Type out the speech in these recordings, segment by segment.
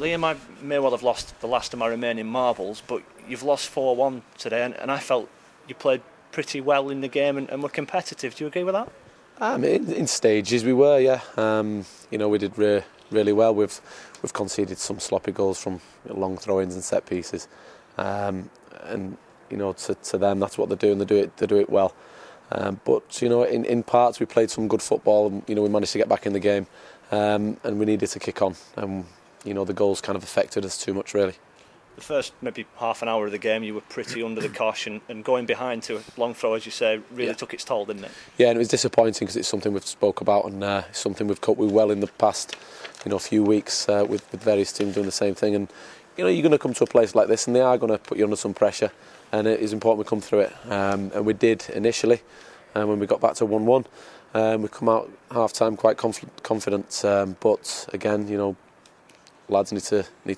Liam, I may well have lost the last of my remaining marbles, but you've lost 4-1 today, and I felt you played pretty well in the game and were competitive. Do you agree with that? I mean, in stages we were, yeah. We did really well. We've conceded some sloppy goals from long throw-ins and set pieces, and to them that's what they do, and they do it well. But in parts we played some good football, and we managed to get back in the game, and we needed to kick on. And the goals kind of affected us too much, really. The first maybe half an hour of the game you were pretty under the cosh, and going behind to a long throw, as you say, really took its toll, didn't it? Yeah, and it was disappointing because it's something we've spoke about, and it's something we've coped with well in the past few weeks with various teams doing the same thing. And you're going to come to a place like this and they are going to put you under some pressure, and it is important we come through it, and we did initially, and when we got back to 1-1, we come out half time quite confident, but again, lads need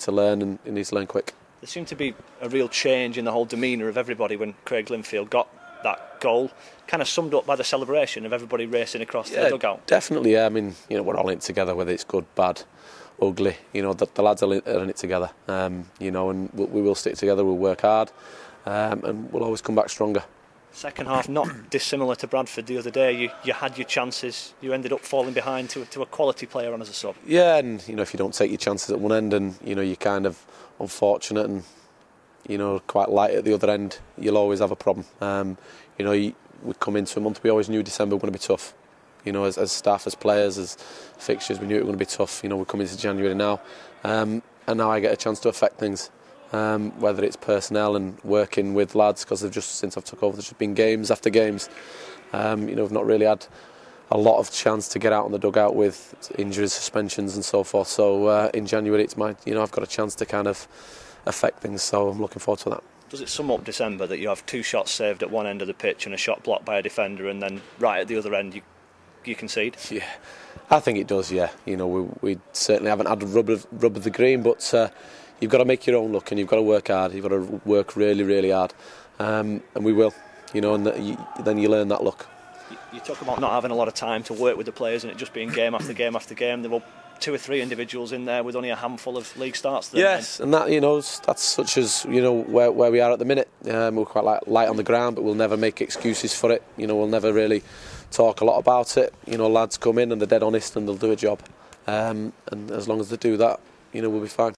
to learn, and need to learn quick. There seemed to be a real change in the whole demeanour of everybody when Craig Linfield got that goal, kind of summed up by the celebration of everybody racing across the dugout. Definitely, yeah. I mean, we're all in it together, whether it's good, bad, ugly. The lads are in it together, and we will stick together, we'll work hard, and we'll always come back stronger. Second half, not dissimilar to Bradford the other day. You had your chances. You ended up falling behind to a quality player on as a sub. Yeah, and if you don't take your chances at one end, and you're kind of unfortunate and quite light at the other end, you'll always have a problem. We come into a month, we always knew December was going to be tough. As staff, as players, as fixtures, we knew it was going to be tough. We come into January now, and now I get a chance to affect things. Whether it's personnel and working with lads, because since I've took over, there's just been games after games. We've not really had a lot of chance to get out on the dugout with injuries, suspensions and so forth. So in January it's I've got a chance to kind of affect things, so I'm looking forward to that. Does it sum up December that you have 2 shots saved at one end of the pitch and a shot blocked by a defender, and then right at the other end you concede? Yeah, I think it does, yeah. We certainly haven't had a rub of the green, but you've got to make your own luck, and you've got to work hard. You've got to work really, really hard, and we will. And then you learn that luck. You talk about not having a lot of time to work with the players and it just being game after game after game. There were 2 or 3 individuals in there with only a handful of league starts. Yes, and that that's such as where we are at the minute. We're quite light on the ground, but we'll never make excuses for it. We'll never really talk a lot about it. Lads come in and they're dead honest and they'll do a job, and as long as they do that, we'll be fine.